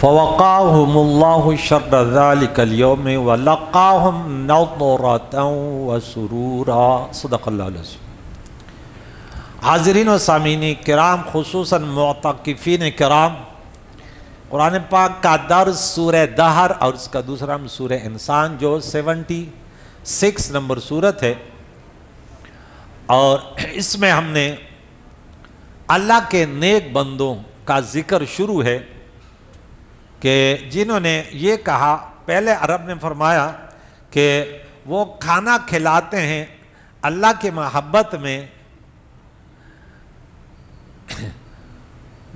فوقاهم الله شر ذلك اليوم ولقاهم نضرة وسرورا صدق اللہ العظیم۔ حاضرین و سامعین کرام، خصوصاً معتکفین کرام، قرآن پاک کا درس سورہ دہر اور اس کا دوسرا سورہ انسان جو 76 نمبر سورت ہے، اور اس میں ہم نے اللہ کے نیک بندوں کا ذکر شروع ہے کہ جنہوں نے یہ کہا، پہلے عرب نے فرمایا کہ وہ کھانا کھلاتے ہیں اللہ کی محبت میں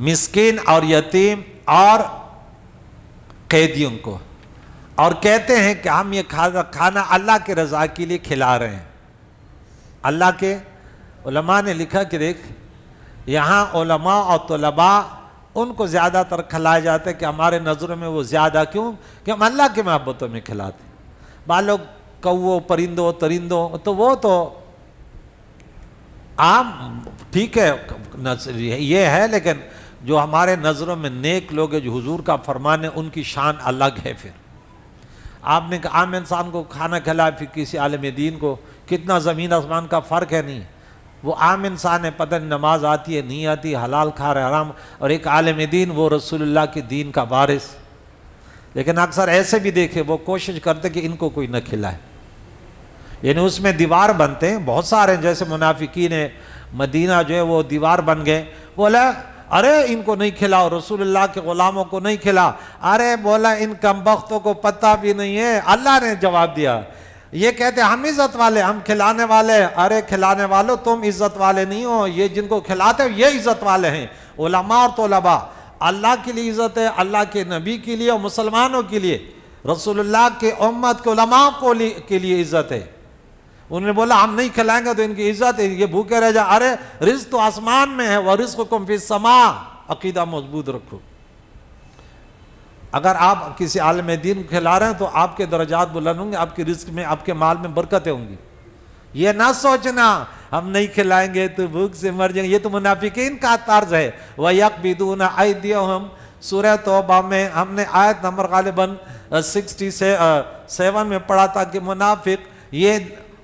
مسکین اور یتیم اور قیدیوں کو، اور کہتے ہیں کہ ہم یہ کھانا اللہ کے رضا کے لیے کھلا رہے ہیں۔ اللہ کے علماء نے لکھا کہ دیکھ، یہاں علماء اور طلباء ان کو زیادہ تر کھلائے جاتے کہ ہمارے نظروں میں وہ زیادہ کیوں کہ ہم اللہ کے محبتوں میں کھلاتے ہیں۔ بعض لوگ کووں پرندوں ترندوں تو وہ تو عام ٹھیک ہے یہ ہے، لیکن جو ہمارے نظروں میں نیک لوگ ہیں، جو حضور کا فرمان ہے، ان کی شان الگ ہے۔ پھر آپ نے کہ عام انسان کو کھانا کھلائے، پھر کسی عالم دین کو کتنا زمین آسمان کا فرق ہے۔ نہیں، وہ عام انسان ہے، پتہ نہیں نماز آتی ہے نہیں آتی، حلال کھا رہے حرام، اور ایک عالم دین وہ رسول اللہ کے دین کا وارث۔ لیکن اکثر ایسے بھی دیکھے وہ کوشش کرتے کہ ان کو کوئی نہ کھلائے، یعنی اس میں دیوار بنتے ہیں بہت سارے، جیسے منافقین مدینہ جو ہے وہ دیوار بن گئے، بولا ارے ان کو نہیں کھلاؤ، رسول اللہ کے غلاموں کو نہیں کھلا، ارے بولا ان کمبختوں کو پتہ بھی نہیں ہے۔ اللہ نے جواب دیا، یہ کہتے ہم عزت والے، ہم کھلانے والے، ارے کھلانے والوں تم عزت والے نہیں ہو، یہ جن کو کھلاتے ہو یہ عزت والے ہیں۔ علماء اور طلباء، اللہ کے لیے عزت ہے، اللہ کے نبی کے لیے اور مسلمانوں کے لیے، رسول اللہ کے امت کے علماء کے لیے عزت ہے۔ انہوں نے بولا ہم نہیں کھلائیں گے تو ان کی عزت ہے، یہ بھوکے رہ جائے، ارے رزق تو آسمان میں ہے، وَرِزْقُكُمْ فِي السَّمَاءِ، عقیدہ مضبوط رکھو۔ اگر آپ کسی عالم دین کو کھلا رہے ہیں تو آپ کے درجات بلند ہوں گے، آپ کے رزق میں، آپ کے مال میں برکتیں ہوں گی۔ یہ نہ سوچنا ہم نہیں کھلائیں گے تو بھوک سے مر جائیں گے، یہ تو منافقین کا طرز ہے۔ وَيَقْبِضُونَ أَيْدِيَهُمْ سورہ توبہ میں ہم نے آیت نمبر غالباً 67 میں پڑھا تھا کہ منافق یہ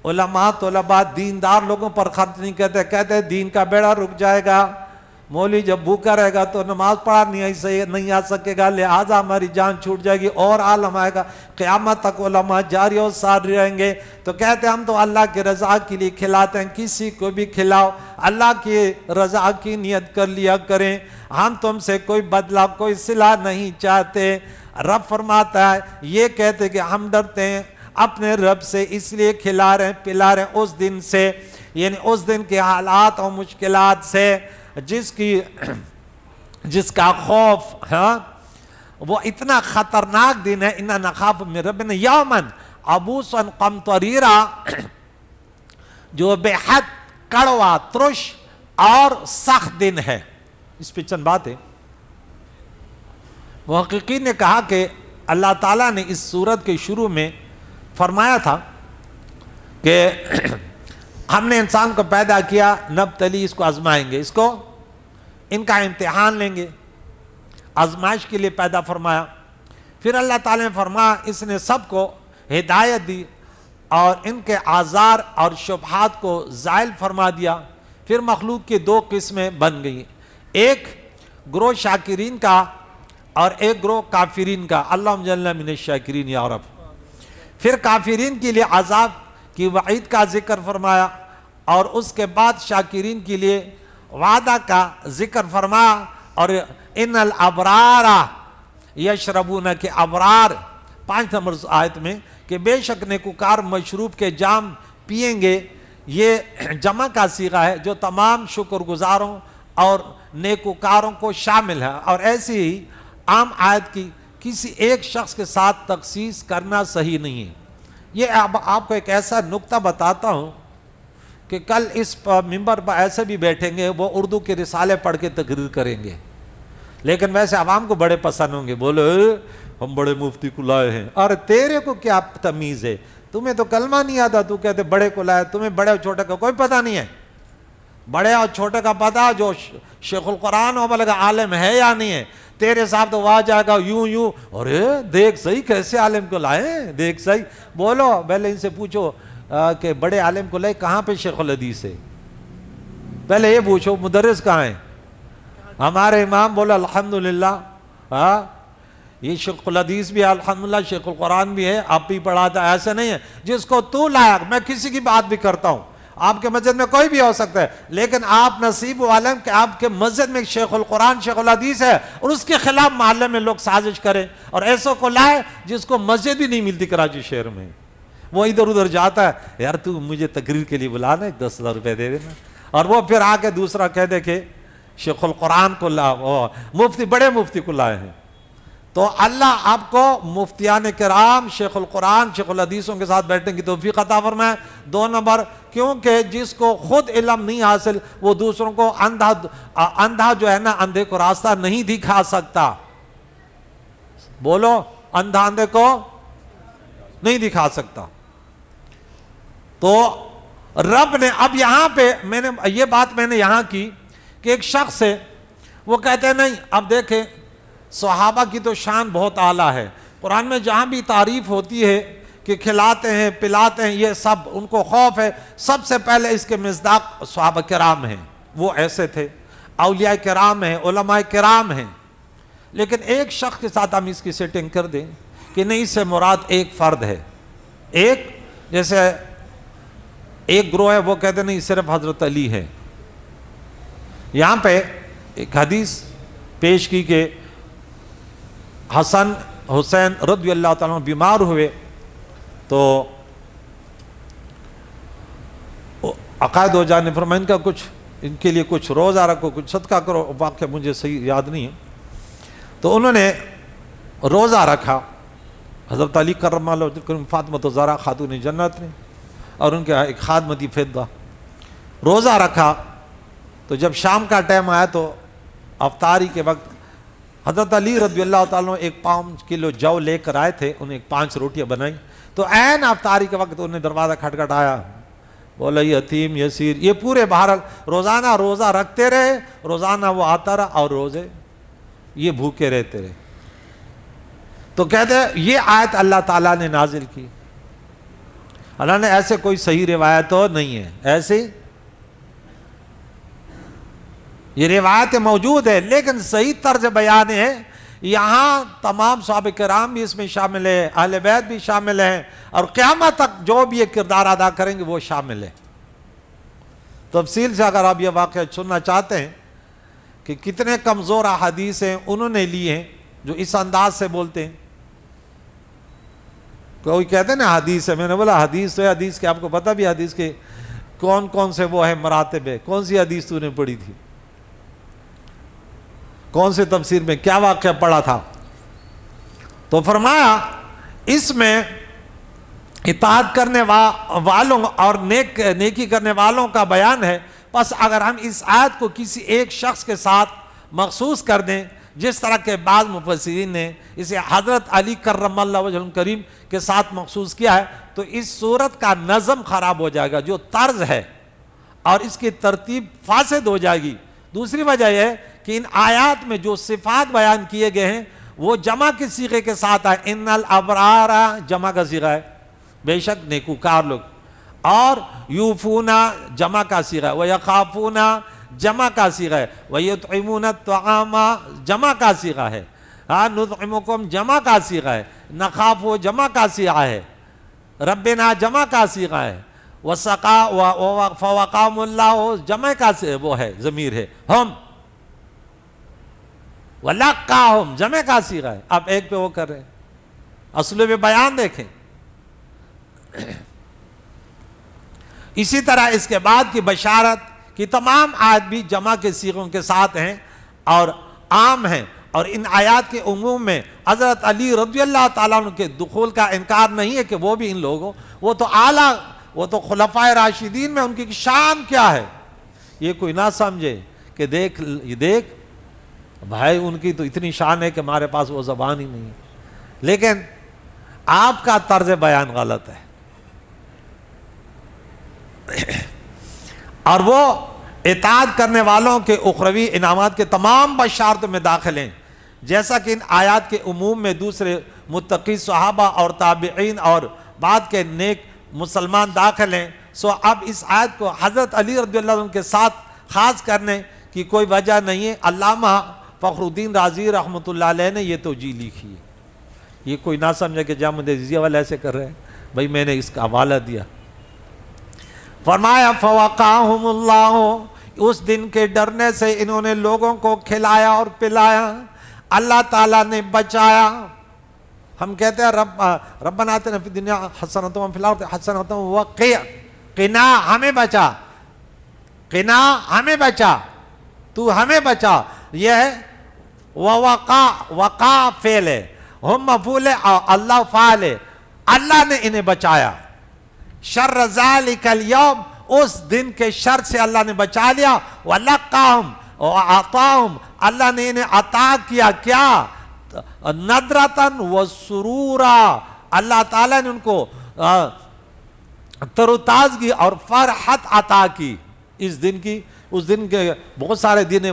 علماء طلباء دیندار لوگوں پر خرچ نہیں کرتے، کہتے دین کا بیڑا رک جائے گا، مولوی جب بھوکا رہے گا تو نماز پڑھا نہیں آ سکے گا، لہٰذا ہماری جان چھوٹ جائے گی، اور عالم آئے گا، قیامت تک علماء جاری اور ساری رہیں گے۔ تو کہتے ہم تو اللہ کی رضا کے لیے کھلاتے ہیں، کسی کو بھی کھلاؤ، اللہ کی رضا کی نیت کر لیا کریں، ہم تم سے کوئی بدلہ کوئی صلہ نہیں چاہتے۔ رب فرماتا ہے یہ کہتے کہ ہم ڈرتے ہیں اپنے رب سے، اس لیے کھلا رہے ہیں پلا رہے ہیں اس دن سے، یعنی اس دن کے حالات اور مشکلات سے، جس کا خوف ہے وہ اتنا خطرناک دن ہے۔ اِنَّا نَخَافُ مِن رَبِّنَا یَوْمًا عَبُوسًا قَمْطَرِیرًا، جو بے حد کڑوا ترش اور سخت دن ہے۔ اس پہ چند بات ہے۔ محققین نے کہا کہ اللہ تعالیٰ نے اس سورت کے شروع میں فرمایا تھا کہ ہم نے انسان کو پیدا کیا، نبتلی، اس کو آزمائیں گے، اس کو ان کا امتحان لیں گے، آزمائش کے لیے پیدا فرمایا۔ پھر اللہ تعالیٰ نے فرمایا اس نے سب کو ہدایت دی اور ان کے آزار اور شبہات کو زائل فرما دیا۔ پھر مخلوق کی دو قسمیں بن گئی، ایک گروہ شاکرین کا اور ایک گروہ کافرین کا۔ اللہم جعلنا من الشاکرین یا رب۔ پھر کافرین کے لیے عذاب کی وعید کا ذکر فرمایا، اور اس کے بعد شاکرین کے لیے وعدہ کا ذکر فرمایا۔ اور ان الابرار یشربون کے ابرار 5 نمبر آیت میں کہ بے شک نیکوکار مشروب کے جام پئیں گے، یہ جمع کا صیغہ ہے جو تمام شکر گزاروں اور نیکوکاروں کو شامل ہے، اور ایسی ہی عام آیت کی کسی ایک شخص کے ساتھ تخصیص کرنا صحیح نہیں ہے۔ یہ آپ کو ایک ایسا نکتہ بتاتا ہوں کہ کل اس ممبر پر ایسے بھی بیٹھیں گے، وہ اردو کے رسالے پڑھ کے تقریر کریں گے، لیکن ویسے عوام کو بڑے پسند ہوں گے، بولو ہم بڑے مفتی کو لائے ہیں۔ اور تیرے کو کیا تمیز ہے، تمہیں تو کلمہ نہیں آتا، تو کہتے بڑے کو لائے، تمہیں بڑے اور چھوٹے کا کوئی پتہ نہیں ہے۔ بڑے اور چھوٹے کا پتہ جو شیخ القرآن و بلغ عالم ہے یا نہیں ہے، تیرے صاحب تو وہاں جائے گا یوں یوں، ارے دیکھ صحیح کیسے عالم کو لائے، دیکھ صحیح، بولو پہلے ان سے پوچھو کہ بڑے عالم کو لائے کہاں پہ شیخ الحدیث ہے، پہلے یہ پوچھو مدرس کہاں ہے، ہمارے امام بولے الحمدللہ، یہ شیخ الحدیث بھی ہے الحمدللہ، شیخ القرآن بھی ہے، آپ بھی پڑھاتا ہے، ایسا نہیں ہے جس کو تو لایا، میں کسی کی بات بھی کرتا ہوں، آپ کے مسجد میں کوئی بھی ہو سکتا ہے، لیکن آپ نصیب والے کہ آپ کے مسجد میں شیخ القرآن شیخ الحدیث ہے اور اس کے خلاف محلے میں لوگ سازش کریں اور ایسوں کو لائے جس کو مسجد بھی نہیں ملتی کراچی شہر میں، وہ ادھر ادھر جاتا ہے، یار تو مجھے تقریر کے لیے بلانا 10,000 روپے دے دینا، اور وہ پھر آ کے دوسرا کہہ دے کہ شیخ القرآن کو مفتی بڑے مفتی کو لائے ہیں۔ تو اللہ آپ کو مفتیان کرام شیخ القرآن شیخ الحدیثوں کے ساتھ بیٹھنے کی توفیق عطا فرمائے۔ 2 نمبر، کیونکہ جس کو خود علم نہیں حاصل وہ دوسروں کو اندھا جو ہے نا اندھے کو راستہ نہیں دکھا سکتا، بولو اندھا اندھے کو نہیں دکھا سکتا۔ تو رب نے اب یہاں پہ یہ بات میں نے یہاں کی کہ ایک شخص ہے وہ کہتے ہیں نہیں، اب دیکھیں صحابہ کی تو شان بہت اعلیٰ ہے، قرآن میں جہاں بھی تعریف ہوتی ہے کہ کھلاتے ہیں پلاتے ہیں، یہ سب ان کو خوف ہے، سب سے پہلے اس کے مصداق صحابہ کرام ہیں، وہ ایسے تھے، اولیاء کرام ہیں، علماء کرام ہیں۔ لیکن ایک شخص کے ساتھ ہم اس کی سیٹنگ کر دیں کہ نہیں، اس سے مراد ایک فرد ہے، ایک جیسے ایک گروہ ہے وہ کہتے ہیں نہیں صرف حضرت علی ہے۔ یہاں پہ ایک حدیث پیش کی کہ حسن حسین رضی اللہ تعالیٰ عنہ بیمار ہوئے تو عقائد ہو جانے فرمایا ان کا کچھ ان کے لیے کچھ روزہ رکھو، کچھ صدقہ کرو، واقعہ مجھے صحیح یاد نہیں ہے، تو انہوں نے روزہ رکھا، حضرت علی کرم اللہ وجہہ فاطمہ زہرا خاتون جنت نے اور ان کے ایک خادمتی فدہ، روزہ رکھا۔ تو جب شام کا ٹائم آیا تو افطاری کے وقت حضرت علی رضی اللہ تعالیٰ 1 کلو جو لے کر آئے تھے، انہیں 5 روٹیاں بنائیں، تو عین افطاری کے وقت انہیں دروازہ کھٹکھٹایا، بولا یتیم یسیر، یہ پورے بہرحال روزانہ روزہ رکھتے رہے، روزانہ وہ آتا رہا اور روزے یہ بھوکے رہتے رہے۔ تو کہتے ہیں یہ آیت اللہ تعالیٰ نے نازل کی، اللہ نے ایسے کوئی صحیح روایت تو نہیں ہے، ایسی یہ روایتیں موجود ہے، لیکن صحیح طرز بیان ہے، یہاں تمام صحابہ کرام بھی اس میں شامل ہے، اہل بیت بھی شامل ہیں، اور قیامت تک جو بھی یہ کردار ادا کریں گے وہ شامل ہے۔ تفصیل سے اگر آپ یہ واقعہ سننا چاہتے ہیں کہ کتنے کمزور احادیث ہیں انہوں نے لی ہیں جو اس انداز سے بولتے ہیں، کوئی کہتے ہیں نا حدیث ہے، میں نے بولا حدیث ہے، حدیث کے آپ کو پتہ بھی حدیث کے کون کون سے وہ ہے مراتب ہے، کون سی حدیث تو نے پڑھی تھی، کون سے تفسیر میں کیا واقعہ پڑھا تھا؟ تو فرمایا اس میں اطاعت کرنے والوں اور نیکی کرنے والوں کا بیان ہے، پس اگر ہم اس آیت کو کسی ایک شخص کے ساتھ مخصوص کر دیں، جس طرح کے بعض مفسرین نے اسے حضرت علی کرم اللہ وجہہ کریم کے ساتھ مخصوص کیا ہے، تو اس صورت کا نظم خراب ہو جائے گا، جو طرز ہے اور اس کی ترتیب فاسد ہو جائے گی۔ دوسری وجہ یہ ہے کہ ان آیات میں جو صفات بیان کیے گئے ہیں وہ جمع کے صیغے کے ساتھ آئے، ان الابرار جمع کا صیغہ ہے، بے شک نیکوکار لوگ، اور یوفونا جمع کا صیغہ ہے، ویخافونا جمع کا صیغہ ہے، ویطعمون الطعام جمع کا صیغہ ہے، نطعمکم جمع کا صیغہ ہے، نخافو جمع کا صیغہ ہے، ربنا جمع کا صیغہ ہے، فوقام اللہ جمع کا وہ ہے ضمیر ہے، ہم وَلَقَّاهُمْ جمع کا صیغہ ہے۔ اب ایک پہ وہ کر رہے ہیں، اسلوب بیان دیکھیں۔ اسی طرح اس کے بعد کی بشارت کی تمام آیات بھی جمع کے صیغوں کے ساتھ ہیں اور عام ہیں، اور ان آیات کے عموم میں حضرت علی رضی اللہ تعالیٰ عنہ کے دخول کا انکار نہیں ہے کہ وہ بھی ان لوگوں، وہ تو اعلیٰ، وہ تو خلفائے راشدین میں ان کی شان کیا ہے، یہ کوئی نہ سمجھے کہ دیکھ بھائی ان کی تو اتنی شان ہے کہ ہمارے پاس وہ زبان ہی نہیں ہے، لیکن آپ کا طرز بیان غلط ہے، اور وہ اطاعت کرنے والوں کے اخروی انعامات کے تمام بشارتوں میں داخل ہیں، جیسا کہ ان آیات کے عموم میں دوسرے متقی صحابہ اور تابعین اور بعد کے نیک مسلمان داخل ہیں، سو اب اس آیت کو حضرت علی رضی اللہ عنہ کے ساتھ خاص کرنے کی کوئی وجہ نہیں ہے۔ علامہ فخر الدین رازی رحمۃ اللہ علیہ نے یہ توجیہ لکھی ہے۔ یہ کوئی نہ سمجھے کہ جامع جزیہ والے ایسے کر رہے ہیں، بھائی میں نے اس کا حوالہ دیا۔ فرمایا فوقاہم اللہ، اس دن کے ڈرنے سے انہوں نے لوگوں کو کھلایا اور پلایا، اللہ تعالیٰ نے بچایا۔ ہم کہتے ہیں ربنا آتنا فی الدنیا حسنۃ وفی الآخرۃ حسنۃ وقنا، ہمیں بچا، قنا ہمیں بچا، تو ہمیں بچا، یہ ہے وقا فعل ہے، ہم مفعول ہے، اللہ فاعل ہے، اللہ نے انہیں بچایا۔ شر ذالک الیوم، اس دن کے شر سے اللہ نے بچا لیا۔ ولقاہم وعطاہم، اللہ نے انہیں عطا کیا، کیا؟ ندرتاً وسرورا، اللہ تعالیٰ نے ان کو تر و تازگی اور فرحت عطا کی اس دن کی۔ اس دن کے بہت سارے دن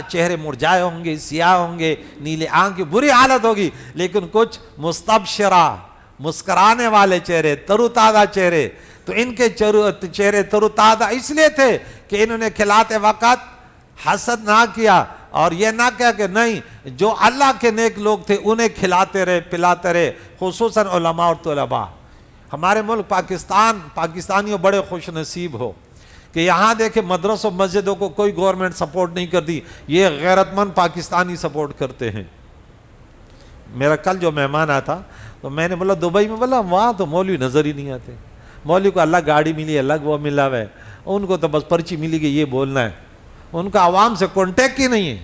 چہرے مرجھائے ہوں گے، سیاہ ہوں گے، نیلے آنکھ کی بری حالت ہوگی، لیکن کچھ مستبشرہ، مسکرانے والے چہرے، تر و تازہ چہرے۔ تو ان کے چہرے تر و تازہ اس لیے تھے کہ انہوں نے کھلاتے وقت حسد نہ کیا اور یہ نہ کہا کہ نہیں، جو اللہ کے نیک لوگ تھے انہیں کھلاتے رہے، پلاتے رہے، خصوصاً علماء اور طلباء۔ ہمارے ملک پاکستانیوں بڑے خوش نصیب ہو کہ یہاں دیکھیں مدرسوں مسجدوں کو کوئی گورنمنٹ سپورٹ نہیں کرتی، یہ غیرت مند پاکستانی سپورٹ کرتے ہیں۔ میرا کل جو مہمان آیا تھا تو میں نے بولا دبئی میں، بولا وہاں تو مولوی نظر ہی نہیں آتے، مولوی کو الگ گاڑی ملی، الگ وہ ملا ہے، ان کو تو بس پرچی ملی گئی یہ بولنا ہے، ان کا عوام سے کانٹیکٹ ہی نہیں ہے۔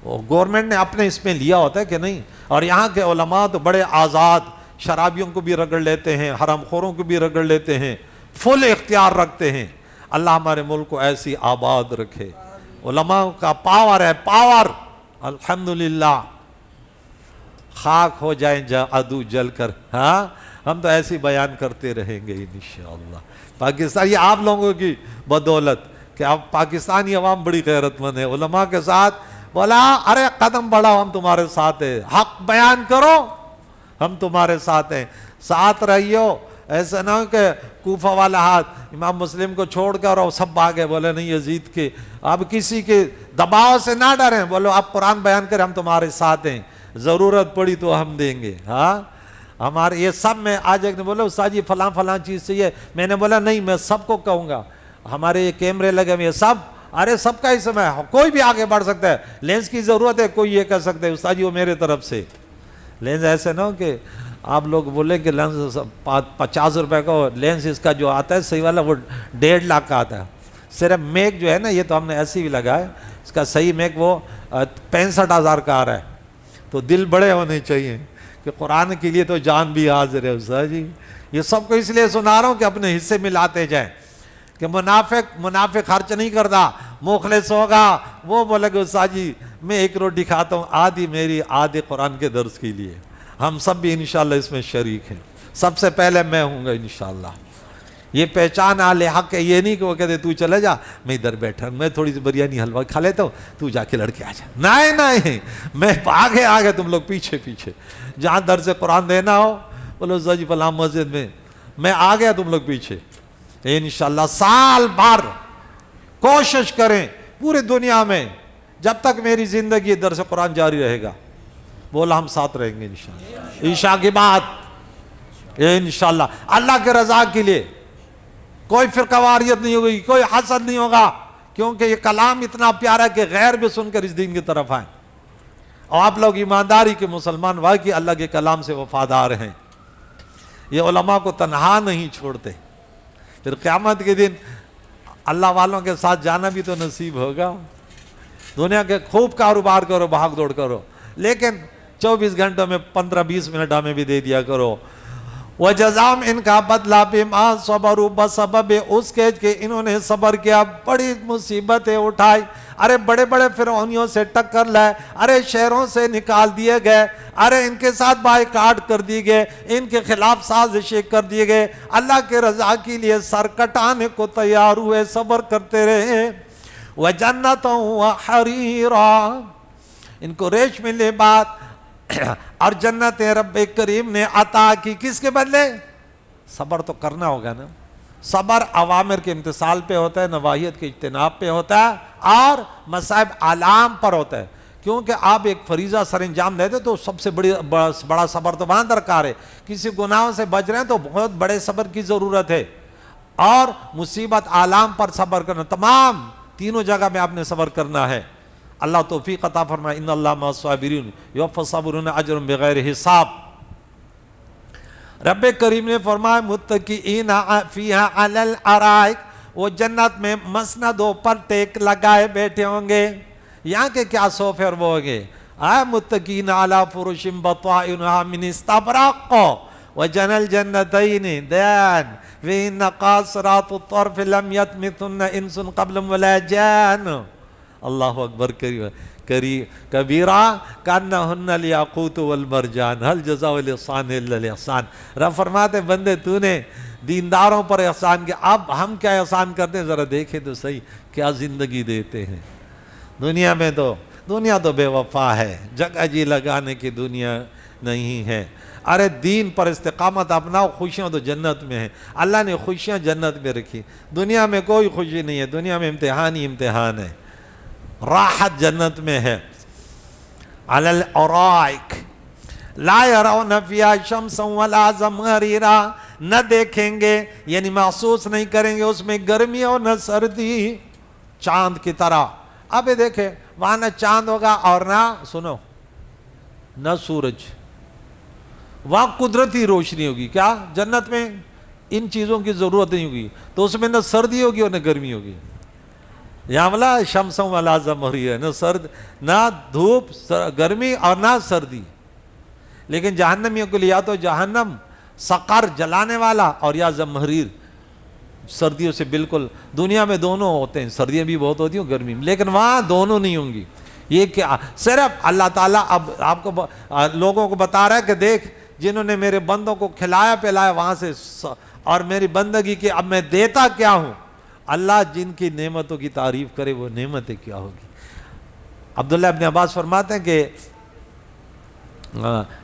وہ گورنمنٹ نے اپنے اس میں لیا ہوتا ہے کہ نہیں۔ اور یہاں کے علماء تو بڑے آزاد، شرابیوں کو بھی رگڑ لیتے ہیں، حرام خوروں کو بھی رگڑ لیتے ہیں، فل اختیار رکھتے ہیں۔ اللہ ہمارے ملک کو ایسی آباد رکھے۔ علماء کا پاور ہے، پاور، الحمدللہ۔ خاک ہو جائیں عدو جل کر، ہاں ہم تو ایسی بیان کرتے رہیں گے انشاءاللہ۔ پاکستان، یہ آپ لوگوں کی بدولت کہ اب پاکستانی عوام بڑی غیرت مند ہے، علماء کے ساتھ بولا ارے قدم بڑھاؤ، ہم تمہارے ساتھ ہیں، حق بیان کرو، ہم تمہارے ساتھ ہیں، ساتھ رہیو۔ ایسا نہ ہو کہ کوفہ والا ہاتھ امام مسلم کو چھوڑ کر اور سب بھاگے، بولے نہیں یزید کے، اب کسی کے دباؤ سے نہ ڈریں، بولو آپ قرآن بیان کریں، ہم تمہارے ساتھ ہیں، ضرورت پڑی تو ہم دیں گے۔ ہاں ہمارے یہ سب میں آج ایک نے بولا استاد جی فلاں فلاں چیز چاہیے، میں نے بولا نہیں، میں سب کو کہوں گا، ہمارے یہ کیمرے لگے ہوئے سب، ارے سب کا ہی سمے ہے، کوئی بھی آگے بڑھ سکتا ہے، لینس کی ضرورت ہے، کوئی یہ کہہ سکتا ہے استاد جی وہ میرے طرف سے لینس، ایسے نہ ہو کہ آپ لوگ بولیں کہ لینس 50 روپے کا لینس اس کا جو آتا ہے صحیح والا وہ 1.5 لاکھ کا آتا ہے، صرف میک جو ہے نا یہ تو ہم نے ایسی بھی لگا ہے، اس کا صحیح میک وہ 65,000 کا آ رہا ہے۔ تو دل بڑے ہونے چاہیے کہ قرآن کے لیے تو جان بھی حاضر ہے استاد جی۔ یہ سب کو اس لیے سنا رہا ہوں کہ اپنے حصے ملاتے جائیں، کہ منافق خرچ نہیں کرتا، مخلص ہوگا، وہ بولے کہ استاد جی میں 1 روٹی کھاتا ہوں، آدھی میری آدھی قرآن کے درس کے لیے، ہم سب بھی انشاءاللہ اس میں شریک ہیں، سب سے پہلے میں ہوں گا انشاءاللہ۔ یہ پہچان اہل حق ہے، یہ نہیں کہ وہ کہتے تو چلے جا، میں ادھر بیٹھا ہوں، میں تھوڑی سی بریانی حلوہ کھا لیتا ہوں، تو جا کے لڑکے آ جا، نہیں، میں آگے تم لوگ پیچھے، جہاں درس قرآن دینا ہو بولو استاد جی فلاں مسجد میں آ گیا، تم لوگ پیچھے۔ انشاءاللہ سال بھر کوشش کریں پوری دنیا میں، جب تک میری زندگی درس قرآن جاری رہے گا، بولا ہم ساتھ رہیں گے انشاءاللہ، عشاء کے بعد انشاءاللہ، اللہ کے رضا کے لیے۔ کوئی فرقہ واریت نہیں ہوگی، کوئی حسد نہیں ہوگا، کیونکہ یہ کلام اتنا پیارا ہے کہ غیر بھی سن کر اس دین کی طرف آئیں، اور آپ لوگ ایمانداری کے مسلمان واقعی اللہ کے کلام سے وفادار ہیں، یہ علماء کو تنہا نہیں چھوڑتے۔ پھر قیامت کے دن اللہ والوں کے ساتھ جانا بھی تو نصیب ہوگا۔ دنیا کے خوب کاروبار کرو، بھاگ دوڑ کرو، لیکن 24 گھنٹوں میں 15-20 منٹ ہمیں بھی دے دیا کرو۔ وجزام، ان کا بدلہ بما صبروا، بسبب اس کے کہ انہوں نے صبر کیا، بڑی مصیبتیں اٹھائی، ارے بڑے بڑے فرعونیوں سے ٹکر لائے، ارے شہروں سے نکال دیے گئے، ارے ان کے ساتھ بائیکاٹ کر دیے گئے، ان کے خلاف سازشیں کر دیے گئے، اللہ کے رضا کے لیے سر کٹانے کو تیار ہوئے، صبر کرتے رہے۔ وجنتوں وحریرا، ان کو ریشمی لباس اور جنتیں رب کریم نے عطا کی، کس کے بدلے؟ صبر تو کرنا ہوگا نا، صبر عوامر کے امتثال پہ ہوتا ہے، نواہیت کے اجتناب پہ ہوتا ہے، اور مصائب عالم پر ہوتا ہے، کیونکہ آپ ایک فریضہ سر انجام دیتے تو سب سے بڑا صبر تو وہاں درکار ہے، کسی گناہوں سے بچ رہے ہیں تو بہت بڑے صبر کی ضرورت ہے، اور مصیبت عالم پر صبر کرنا، تمام تینوں جگہ میں آپ نے صبر کرنا ہے۔ اللہ توفیق عطا فرمائے۔ ان اللہ مع الصابرین یوفی الصابرین اجرهم بغیر حساب۔ رب کریم نے فرمایا متکئین فیہا علی الارائک، وہ جنت میں مسندوں پر ٹیک لگائے بیٹھے ہوں گے۔ یہاں کے کیا صوفے اور وہ ہوں گے؟ متکئین علی فرش بطائنہا من استبرق وجنى الجنتین دان فیہن قاصرات الطرف لم یطمثہن انس قبلہم ولا جان۔ اللہ اکبر کبیرہ کانہن الیاقوت والمرجان هل جزاء الاحسان الا الاحسان۔ رب فرماتے بندے تو نے دینداروں پر احسان کیا، اب ہم کیا احسان کرتے ہیں ذرا دیکھیں تو صحیح، کیا زندگی دیتے ہیں۔ دنیا تو بے وفا ہے، جگہ جی لگانے کی دنیا نہیں ہے۔ ارے دین پر استقامت اپناؤ، خوشیاں تو جنت میں ہیں، اللہ نے خوشیاں جنت میں رکھی، دنیا میں کوئی خوشی نہیں ہے، دنیا میں امتحان ہی امتحان ہے، راحت جنت میں ہے۔ علی الارائک لا یرون فیہا شمسا ولا زمہریرا، نہ دیکھیں گے یعنی محسوس نہیں کریں گے اس میں گرمی اور نہ سردی، چاند کی طرح۔ اب یہ دیکھیں وہاں نہ چاند ہوگا اور نہ سورج، وہاں قدرتی روشنی ہوگی۔ کیا جنت میں ان چیزوں کی ضرورت نہیں ہوگی، تو اس میں نہ سردی ہوگی اور نہ گرمی ہوگی۔ یہاں والا شمسوں والا زمہری ہے، نہ سرد، نہ دھوپ گرمی اور نہ سردی۔ لیکن جہنمیوں کے لیے یا تو جہنم سقر جلانے والا اور یا زمہریر سردیوں سے بالکل، دنیا میں دونوں ہوتے ہیں، سردیاں بھی بہت ہوتی ہیں گرمی میں، لیکن وہاں دونوں نہیں ہوں گی۔ یہ کیا صرف اللہ تعالیٰ اب آپ کو لوگوں کو بتا رہا ہے کہ دیکھ جنہوں نے میرے بندوں کو کھلایا پلایا وہاں سے اور میری بندگی کی، اب میں دیتا کیا ہوں۔ اللہ جن کی نعمتوں کی تعریف کرے وہ نعمتیں کیا ہوگی۔ عبداللہ ابن عباس فرماتے ہیں کہ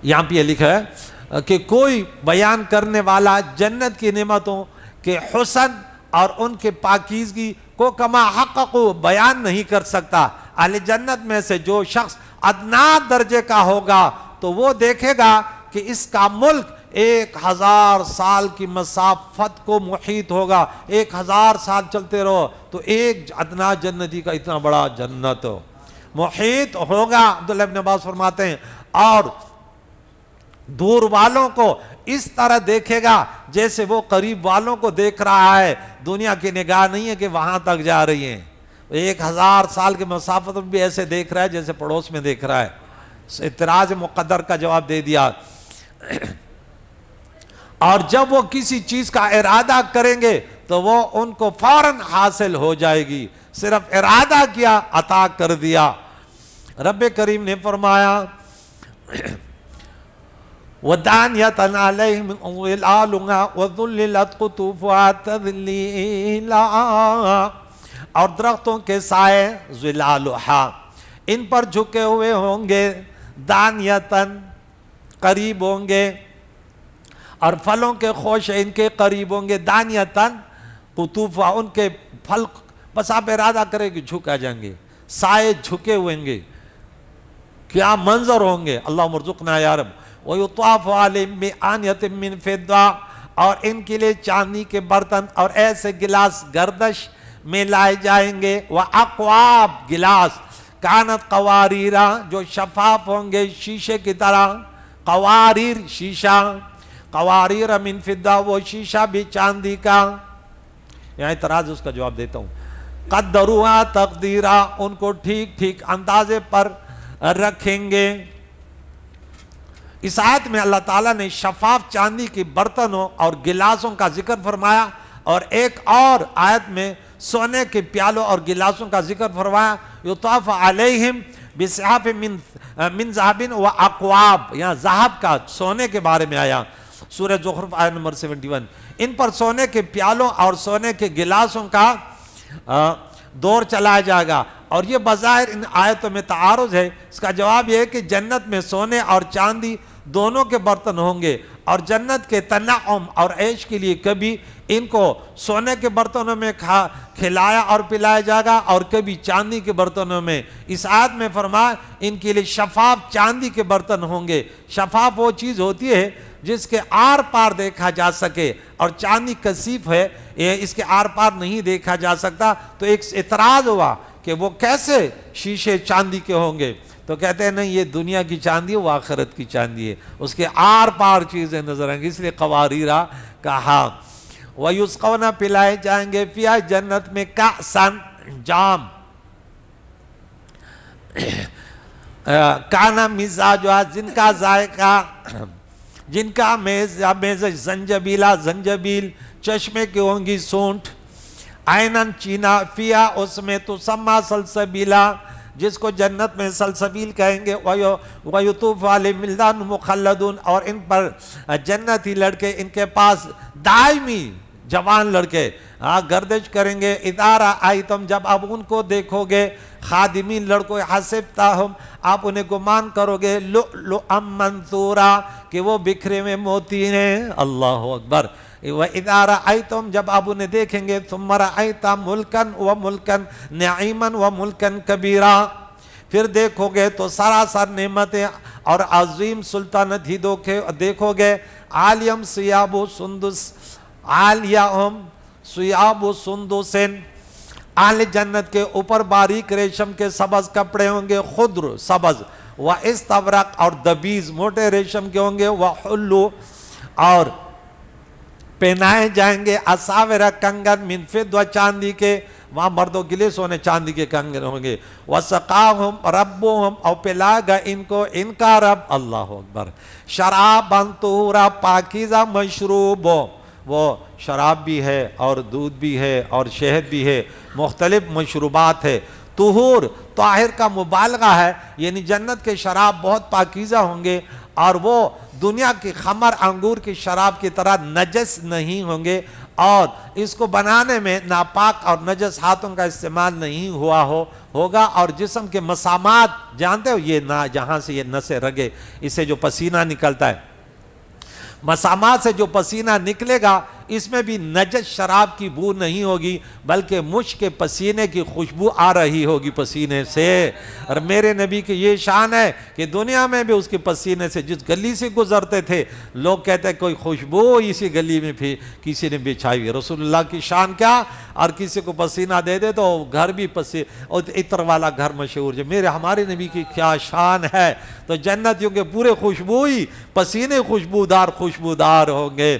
یہاں پہ یہ لکھا ہے کہ کوئی بیان کرنے والا جنت کی نعمتوں کے حسن اور ان کے پاکیزگی کو کما حق کو بیان نہیں کر سکتا۔ اہل جنت میں سے جو شخص ادنا درجے کا ہوگا تو وہ دیکھے گا کہ اس کا ملک 1000 سال کی مسافت کو محیط ہوگا۔ 1000 سال چلتے رہو تو ایک ادنا جنتی کا اتنا بڑا جنت محیط ہوگا۔ عبداللہ ابن عباس فرماتے ہیں اور دور والوں کو اس طرح دیکھے گا جیسے وہ قریب والوں کو دیکھ رہا ہے۔ دنیا کی نگاہ نہیں ہے کہ وہاں تک جا رہی ہیں، 1000 سال کی مسافت میں بھی ایسے دیکھ رہا ہے جیسے پڑوس میں دیکھ رہا ہے۔ اعتراض مقدر کا جواب دے دیا۔ اور جب وہ کسی چیز کا ارادہ کریں گے تو وہ ان کو فوراً حاصل ہو جائے گی، صرف ارادہ کیا عطا کر دیا۔ رب کریم نے فرمایا وَدَانِيَةً عَلَيْهِمْ ظِلَالُهَا وَذُلِّلَتْ قُطُوفُهَا تَذْلِيلًا، اور درختوں کے سائے ظلالها ان پر جھکے ہوئے ہوں گے، دانیتاً قریب ہوں گے، اور پھلوں کے خوش ان کے قریب ہوں گے، دانیتاً قطوفها ان کے پھل بس آپ ارادہ کریں کہ جھکا جائیں گے، سائے جھکے ہوئے ہوں گے، کیا منظر ہوں گے۔ اللہم ارزقنا یا رب۔ وَيُطَافُ عَلَيْهِمْ بِآنِيَةٍ مِّن فِضَّةٍ، اور ان کے لیے چاندی کے برتن اور ایسے گلاس گردش میں لائے جائیں گے، وَأَقْوَابٍ گلاس کانت قواریرا جو شفاف ہوں گے شیشے کی طرح، قواریر شیشہ، قواریر من فضہ وہ شیشہ بھی چاندی کا۔ یہاں اعتراض اس کا جواب دیتا ہوں۔ قدروہا تقدیرا ان کو ٹھیک ٹھیک اندازے پر رکھیں گے۔ اس آیت میں اللہ تعالیٰ نے شفاف چاندی کی برتنوں اور گلاسوں کا ذکر فرمایا، اور ایک اور آیت میں سونے کے پیالوں اور گلاسوں کا ذکر فرمایا۔ یطاف علیہم بصحاف من ذہب واقواب، یہاں ذہب کا سونے کے بارے میں آیا، سورہ زخرف آیت نمبر 71۔ ان پر سونے کے پیالوں اور سونے کے گلاسوں کا دور چلایا جائے گا، اور یہ بظاہر ان آیتوں میں تعارض ہے، اس کا جواب یہ ہے کہ جنت میں سونے اور چاندی دونوں کے برتن ہوں گے، اور جنت کے تنعم اور عیش کے لیے کبھی ان کو سونے کے برتنوں میں کھلایا اور پلایا جائے گا اور کبھی چاندی کے برتنوں میں۔ اس آیت میں فرمایا ان کے لیے شفاف چاندی کے برتن ہوں گے۔ شفاف وہ چیز ہوتی ہے جس کے آر پار دیکھا جا سکے، اور چاندی کثیف ہے، اس کے آر پار نہیں دیکھا جا سکتا۔ تو ایک اعتراض ہوا کہ وہ کیسے شیشے چاندی کے ہوں گے؟ تو کہتے ہیں نہیں، یہ دنیا کی چاندی ہے، وہ آخرت کی چاندی ہے، اس کے آر پار چیزیں نظر آئیں گی، اس لیے قواریرا کہا۔ وَيُسْقَوْنَ پلائے جائیں گے فِيهَا جنت میں کأساً جام، کانا مزاجها جن کا ذائقہ، جن کا مزاج زنجبیلا زنجبیل، چشمے کی ہوں گی سونٹ، عیناً چینا فیا اس میں تسمى سلسبیلا، جس کو جنت میں سلسبیل کہیں گے، وَيُطُوفُ عَلَيْهِمْ وِلْدَانٌ مُخَلَّدُونَ، اور ان پر جنتی لڑکے ان کے پاس دائمی جوان لڑکے گردش کریں گے۔ اِذَا رَأَيْتُمْ جب آپ ان کو دیکھو گے، خادمین لڑکوں، حَسِبْتَهُمْ آپ انہیں گمان کرو گے، لُؤْلُؤًا مَنْثُورًا کہ وہ بکھرے میں موتی ہیں۔ اللہ اکبر۔ وَإِذَا رَأَيْتُمْ جب آپ انہیں دیکھیں گے، ثُمَّ رَأَيْتَ مُلْكًا وَمُلْكًا نَعِيمًا وَمُلْكًا كَبِيرًا، پھر دیکھو گے تو سراسر نعمتیں اور عظیم سلطنت ہی دیکھو گے۔ عَالِيَهُمْ ثِيَابُ سُندُسٍ، عَالِيَهُمْ ثِيَابُ سُندُسٍ، اہل جنت کے اوپر باریک ریشم کے سبز کپڑے ہوں گے، خضر سبز، وَإِسْتَبْرَقْ اور دبیز موٹے ریشم کے ہوں گے، وَحُلُّ اور پہنائے جائیں گے، اساورہ کنگن من فضہ چاندی کے، وہاں مردوں کے لیے سونے چاندی کے کنگن ہوں گے، وَسَقَاهُمْ رَبُّهُمْ اور پلائے گا ان کو ان کا رب، اللہ اکبر، شراباً طہورا پاکیزہ مشروب، وہ شراب بھی ہے اور دودھ بھی ہے اور شہد بھی ہے، مختلف مشروبات ہے۔ طہور طاہر کا مبالغہ ہے، یعنی جنت کے شراب بہت پاکیزہ ہوں گے، اور وہ دنیا کی خمر انگور کی شراب کی طرح نجس نہیں ہوں گے، اور اس کو بنانے میں ناپاک اور نجس ہاتھوں کا استعمال نہیں ہوگا، اور جسم کے مسامات جانتے ہو، یہ جہاں سے یہ نسیں رگے، اس سے جو پسینہ نکلتا ہے، مسامات سے جو پسینہ نکلے گا، اس میں بھی نجس شراب کی بو نہیں ہوگی، بلکہ مشک کے پسینے کی خوشبو آ رہی ہوگی پسینے سے۔ اور میرے نبی کی یہ شان ہے کہ دنیا میں بھی اس کے پسینے سے جس گلی سے گزرتے تھے، لوگ کہتے ہیں کوئی خوشبو اسی گلی میں بھی کسی نے بچھائی ہوئی۔ رسول اللہ کی شان کیا، اور کسی کو پسینہ دے دے تو گھر بھی عطر والا گھر مشہور ہے۔ ہمارے نبی کی کیا شان ہے۔ تو جنتیوں کے پورے خوشبوئی پسینے خوشبودار ہوں گے۔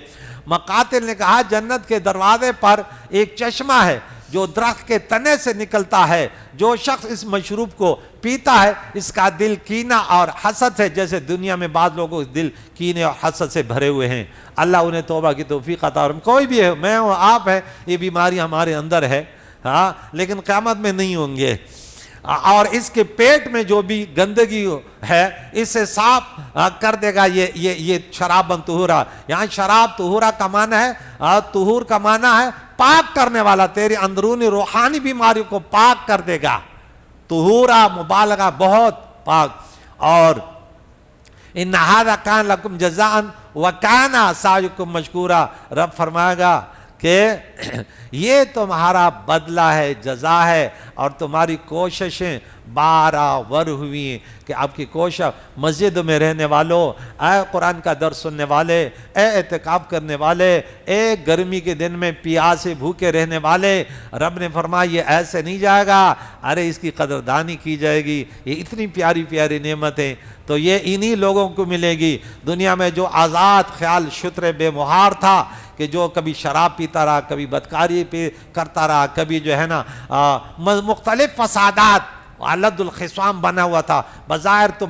مقاتل نے کہا جنت کے دروازے پر ایک چشمہ ہے جو درخت کے تنے سے نکلتا ہے، جو شخص اس مشروب کو پیتا ہے اس کا دل کینہ اور حسد ہے، جیسے دنیا میں بعض لوگوں کے دل کینے اور حسد سے بھرے ہوئے ہیں۔ اللہ انہیں توبہ کی توفیق عطا فرمائے۔ کوئی بھی ہے، میں ہوں، آپ ہیں، یہ بیماری ہمارے اندر ہے، لیکن قیامت میں نہیں ہوں گے۔ اور اس کے پیٹ میں جو بھی گندگی ہے اس سے صاف کر دے گا یہ شراباً طہورا۔ یہاں شراب طہورا کا معنی ہے، طہور کا معنی ہے پاک کرنے والا، تیری اندرونی روحانی بیماری کو پاک کر دے گا۔ طہورا مبالغہ، بہت پاک۔ اور ان ھذا کان لکم جزاء وکان سعیکم مشکورا، رب فرمائے گا کہ یہ تمہارا بدلہ ہے، جزا ہے، اور تمہاری کوششیں بارآور ہوئی ہیں کہ آپ کی کوشش مسجد میں رہنے والوں، اے قرآن کا درس سننے والے، اے اعتکاف کرنے والے، اے گرمی کے دن میں پیاسے بھوکے رہنے والے، رب نے فرمایا یہ ایسے نہیں جائے گا، ارے اس کی قدردانی کی جائے گی۔ یہ اتنی پیاری پیاری نعمتیں تو یہ انہی لوگوں کو ملے گی۔ دنیا میں جو آزاد خیال شتر بے مہار تھا کہ جو کبھی شراب پیتا رہا، کبھی بدکاری کرتا رہا، کبھی جو ہے نا مختلف فسادات، علد الخصام بنا ہوا تھا، بظاہر تو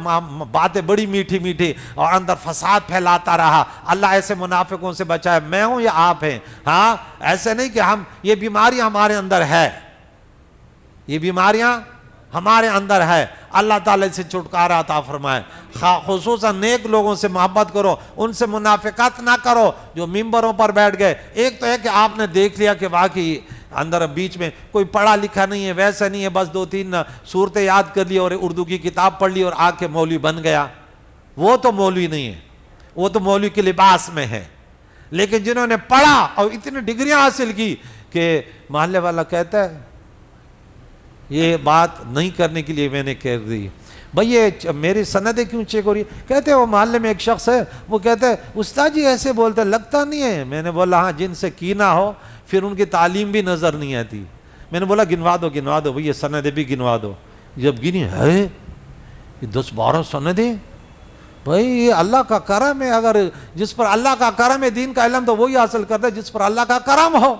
باتیں بڑی میٹھی میٹھی اور اندر فساد پھیلاتا رہا۔ اللہ ایسے منافقوں سے بچائے، میں ہوں یا آپ ہیں۔ ایسے نہیں کہ یہ بیماری ہمارے اندر ہے، یہ بیماریاں ہمارے اندر ہے، اللہ تعالیٰ سے چھٹکارا عطا فرمائے۔ خصوصاً نیک لوگوں سے محبت کرو، ان سے منافقت نہ کرو جو ممبروں پر بیٹھ گئے۔ ایک تو ہے کہ آپ نے دیکھ لیا کہ واقعی اندر بیچ میں کوئی پڑھا لکھا نہیں ہے، ویسا نہیں ہے بس 2-3 صورتیں یاد کر لی اور اردو کی کتاب پڑھ لی اور آ کے مولوی بن گیا، وہ تو مولوی نہیں ہے، وہ تو مولوی کے لباس میں ہے۔ لیکن جنہوں نے پڑھا اور اتنی ڈگریاں حاصل کی کہ محلے والا کہتا ہے یہ بات نہیں کرنے کے لیے میں نے کہہ دی، بھئی یہ میری سندیں کیوں چیک ہو رہی ہے؟ کہتے ہیں وہ محلے میں ایک شخص ہے، وہ کہتا ہے استاد جی ایسے بولتے لگتا نہیں ہے۔ میں نے بولا ہاں، جن سے کینہ ہو پھر ان کی تعلیم بھی نظر نہیں آتی۔ میں نے بولا گنوا دو بھئی یہ سندیں بھی گنوا دو۔ جب گنی ہے یہ 10-12 سندیں، بھئی یہ اللہ کا کرم ہے، اگر جس پر اللہ کا کرم ہے دین کا علم تو وہی حاصل کرتا ہے جس پر اللہ کا کرم ہو،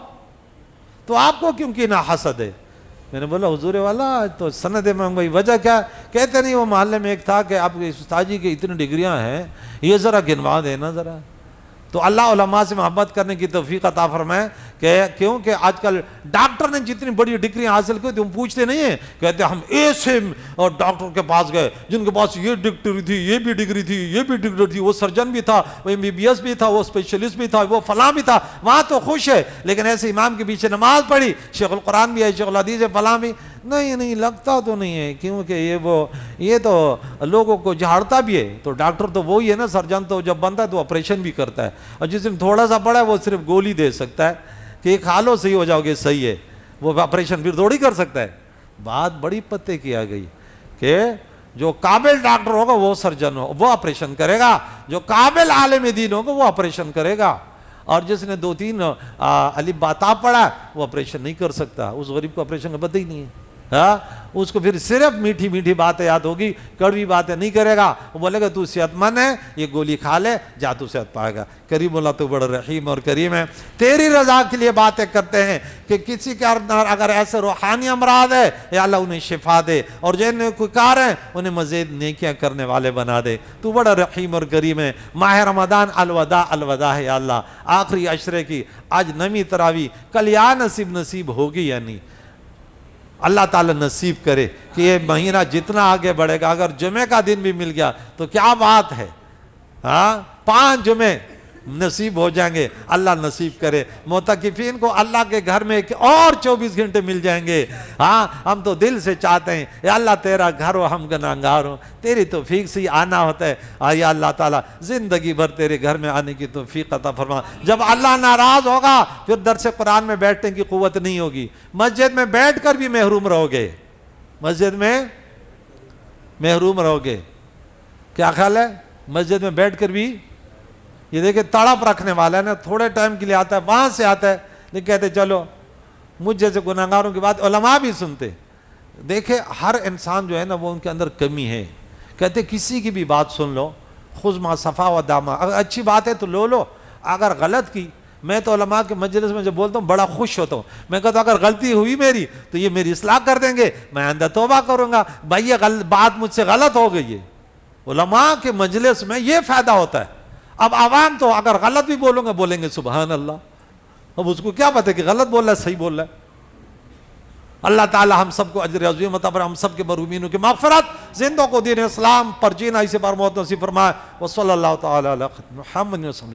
تو آپ کو کیوں کینہ حسد ہے؟ میں نے بولا حضور والا تو سندیں منگوائی، وجہ کیا؟ کہتے نہیں وہ محلے میں ایک تھا کہ آپ کے استاد جی کی اتنی ڈگریاں ہیں، یہ ذرا گنوا دینا ذرا۔ تو اللہ علماء سے محبت کرنے کی توفیق عطا فرمائے کہ کیونکہ آج کل ڈاکٹر نے جتنی بڑی ڈگریاں حاصل کی تم پوچھتے نہیں ہیں، کہتے ہم ایسے اور ڈاکٹر کے پاس گئے جن کے پاس یہ ڈگری تھی، یہ بھی ڈگری تھی، یہ بھی ڈگری تھی، وہ سرجن بھی تھا، وہ MBBS بھی تھا، وہ اسپیشلسٹ بھی تھا، وہ فلاں بھی تھا، وہاں تو خوش ہے۔ لیکن ایسے امام کے پیچھے نماز پڑھی، شیخ القرآن بھی ہے، شیخ الحدیث ہے، فلاں بھی نہیں لگتا تو نہیں ہے، کیونکہ یہ تو لوگوں کو جھاڑتا بھی ہے۔ تو ڈاکٹر تو وہی ہے نا، سرجن تو جب بنتا ہے تو آپریشن بھی کرتا ہے، اور جس دن تھوڑا سا پڑا ہے وہ صرف گولی دے سکتا ہے کہ کھا لو صحیح ہو جاؤ گے، صحیح ہے، وہ آپریشن پھر تھوڑی کر سکتا ہے۔ بات بڑی پتے کی آ گئی کہ جو قابل ڈاکٹر ہوگا وہ سرجن ہو، وہ آپریشن کرے گا، جو قابل عالم دین ہوگا وہ آپریشن کرے گا، اور جس نے 2-3 الف باتا پڑھا وہ آپریشن نہیں کر سکتا، اس غریب کو آپریشن کا پتہ ہی نہیں ہے۔ ہاں، اس کو پھر صرف میٹھی میٹھی باتیں یاد ہوگی، کڑوی باتیں نہیں کرے گا۔ وہ بولے گا تو صحت مند ہے، یہ گولی کھا لے، جا تو صحت پائے گا۔ کریم اللہ تو بڑا رحیم اور کریم ہے، تیری رضا کے لیے باتیں کرتے ہیں کہ کسی کے اگر ایسے روحانی امراض ہے یا اللہ انہیں شفا دے، اور جن کوئی کار ہیں انہیں مزید نیکیاں کرنے والے بنا دے۔ تو بڑا رحیم اور کریم ہے۔ ماہ رمضان الوداع ہے یا اللہ، آخری عشرے کی آج 9ویں تراویح، کل یا نصیب ہوگی یا نہیں؟ اللہ تعالیٰ نصیب کرے کہ یہ مہینہ جتنا آگے بڑھے گا، اگر جمعہ کا دن بھی مل گیا تو کیا بات ہے، ہاں 5 جمعے نصیب ہو جائیں گے، اللہ نصیب کرے۔ معتکفین کو اللہ کے گھر میں اور 24 گھنٹے مل جائیں گے۔ ہاں، ہم تو دل سے چاہتے ہیں یا اللہ تیرا گھر ہو، ہم گناہگار ہوں، تیری توفیق سے آنا ہوتا ہے۔ یا اللہ تعالیٰ زندگی بھر تیرے گھر میں آنے کی توفیق عطا فرما۔ جب اللہ ناراض ہوگا پھر درس قرآن میں بیٹھنے کی قوت نہیں ہوگی، مسجد میں بیٹھ کر بھی محروم رہو گے، مسجد میں محروم رہو گے۔ کیا خیال ہے؟ مسجد میں بیٹھ کر بھی یہ دیکھیں تڑپ رکھنے والا ہے نا، تھوڑے ٹائم کے لیے آتا ہے، وہاں سے آتا ہے، لیکن کہتے چلو مجھ جیسے گناہگاروں کی بات علماء بھی سنتے۔ دیکھیں ہر انسان جو ہے نا وہ ان کے اندر کمی ہے، کہتے کسی کی بھی بات سن لو، خذ ما صفا و داما، اگر اچھی بات ہے تو لو، اگر غلط کی، میں تو علماء کے مجلس میں جب بولتا ہوں بڑا خوش ہوتا ہوں، میں کہتا ہوں اگر غلطی ہوئی میری تو یہ میری اصلاح کر دیں گے، میں آئندہ توبہ کروں گا، بھائی یہ بات مجھ سے غلط ہو گئی ہے۔ علماء کے مجلس میں یہ فائدہ ہوتا ہے۔ اب عوام تو اگر غلط بھی بولیں گے سبحان اللہ، اب اس کو کیا پتہ کہ غلط بول رہا ہے صحیح بول رہا ہے۔ اللہ تعالی ہم سب کو اجر عظیم عطا فرمائے، ہم سب کے مرحومینوں کی مغفرت، زندوں کو دین اسلام پر جینا، اسے پر موت نصیب فرمائے۔ وصلی اللہ تعالی علی محمد وسلم۔